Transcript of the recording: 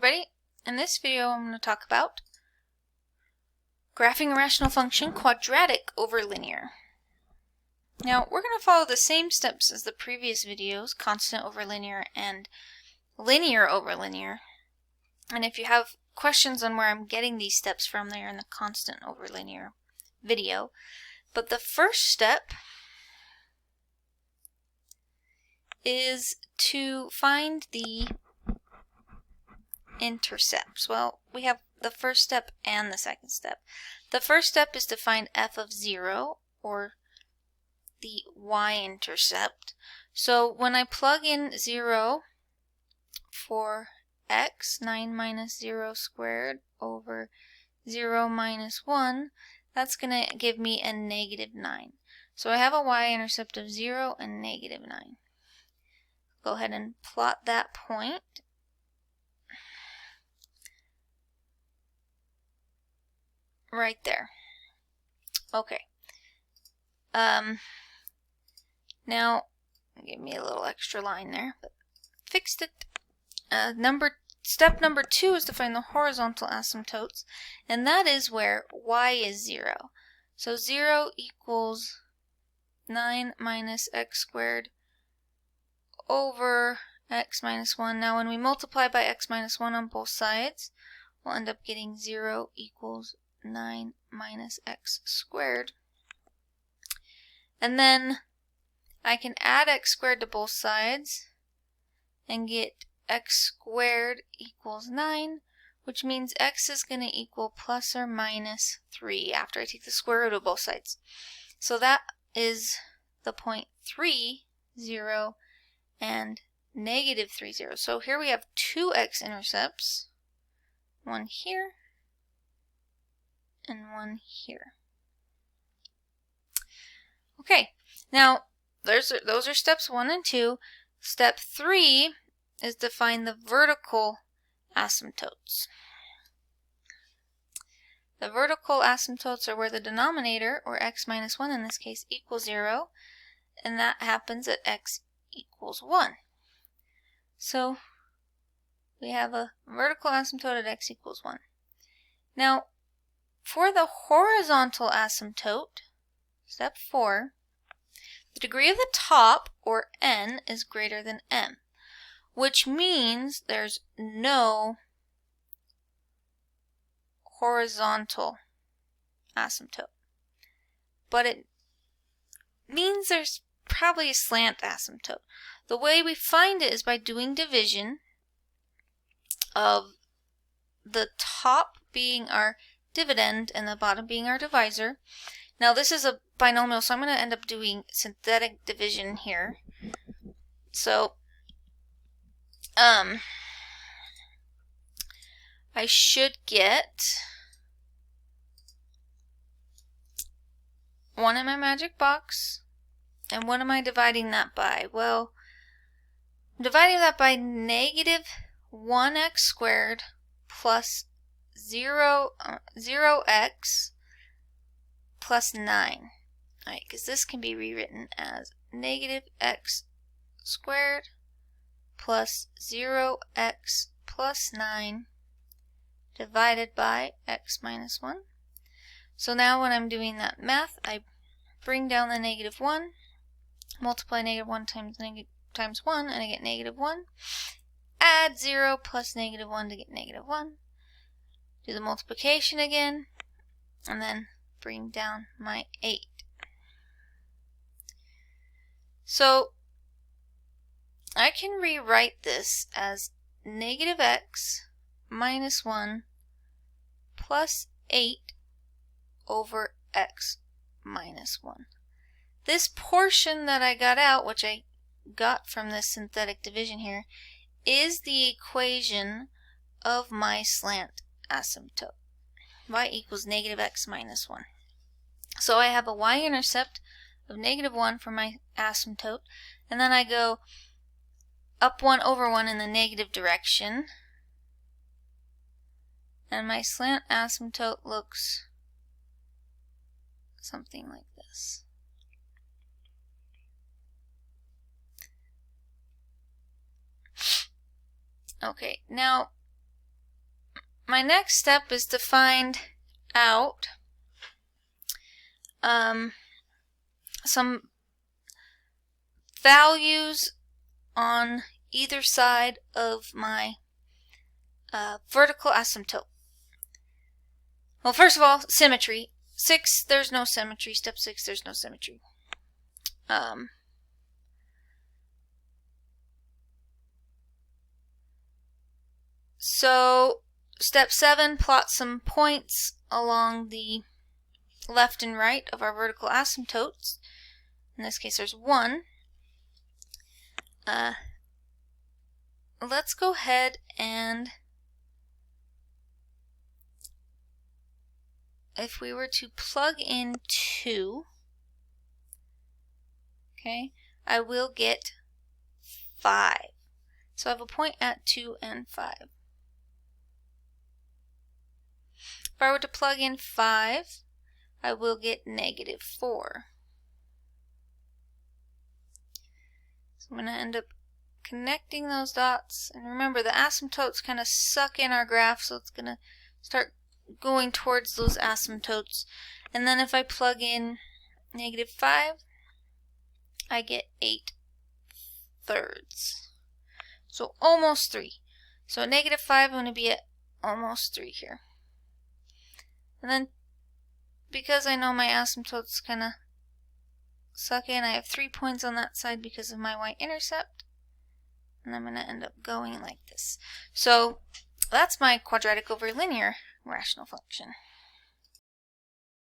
everybody. In this video I'm going to talk about graphing a rational function quadratic over linear. Now we're going to follow the same steps as the previous videos, constant over linear and linear over linear. And if you have questions on where I'm getting these steps from, they are in the constant over linear video. But the first step is to find the intercepts. Well, we have the first step and the second step. The first step is to find f of 0, or the y-intercept. So when I plug in 0 for x, 9 minus 0 squared over 0 minus 1, that's going to give me a negative 9. So I have a y-intercept of 0 and negative 9. Go ahead and plot that point. Right there. Okay. Now, give me a little extra line there, but fixed it. Step number 2 is to find the horizontal asymptotes, and that is where y is 0. So 0 equals 9 minus x squared over x minus 1. Now when we multiply by x minus 1 on both sides, we'll end up getting 0 equals 9 minus x squared. And then I can add x squared to both sides and get x squared equals 9, which means x is going to equal plus or minus 3 after I take the square root of both sides. So that is the point 3, 0, and negative 3, 0. So here we have two x-intercepts, one here and one here. Okay, now those are steps 1 and 2. Step 3 is to find the vertical asymptotes. The vertical asymptotes are where the denominator, or x minus 1 in this case, equals 0, and that happens at x equals 1. So we have a vertical asymptote at x equals 1. Now, for the horizontal asymptote, step 4, the degree of the top, or n, is greater than m, which means there's no horizontal asymptote. But it means there's probably a slant asymptote. The way we find it is by doing division of the top being our dividend and the bottom being our divisor. Now this is a binomial, so I'm going to end up doing synthetic division here. So I should get 1 in my magic box. And what am I dividing that by? Well, I'm dividing that by negative 1x squared plus 0x plus 9. Alright, because this can be rewritten as negative x squared plus 0x plus 9 divided by x minus 1. So now when I'm doing that math, I bring down the negative 1, multiply negative 1 times 1, and I get negative 1. Add 0 plus negative 1 to get negative 1. Do the multiplication again, and then bring down my 8. So I can rewrite this as negative x minus 1 plus 8 over x minus 1. This portion that I got out, which I got from this synthetic division here, is the equation of my slant asymptote. Y equals negative x minus 1. So I have a y-intercept of negative 1 for my asymptote, and then I go up 1 over 1 in the negative direction, and my slant asymptote looks something like this. Okay, now my next step is to find out some values on either side of my vertical asymptote. Well, first of all, symmetry. 6, there's no symmetry. Step 6, there's no symmetry. So, step 7, plot some points along the left and right of our vertical asymptotes. In this case, there's 1. Let's go ahead and if we were to plug in 2, okay, I will get 5. So I have a point at 2 and 5. If I were to plug in 5, I will get -4. So I'm going to end up connecting those dots. And remember, the asymptotes kind of suck in our graph, so it's going to start going towards those asymptotes. And then if I plug in -5, I get 8/3. So almost 3. So at -5, I'm going to be at almost 3 here. And then because I know my asymptotes kind of suck in, I have 3 points on that side because of my y-intercept. And I'm going to end up going like this. So that's my quadratic over linear rational function.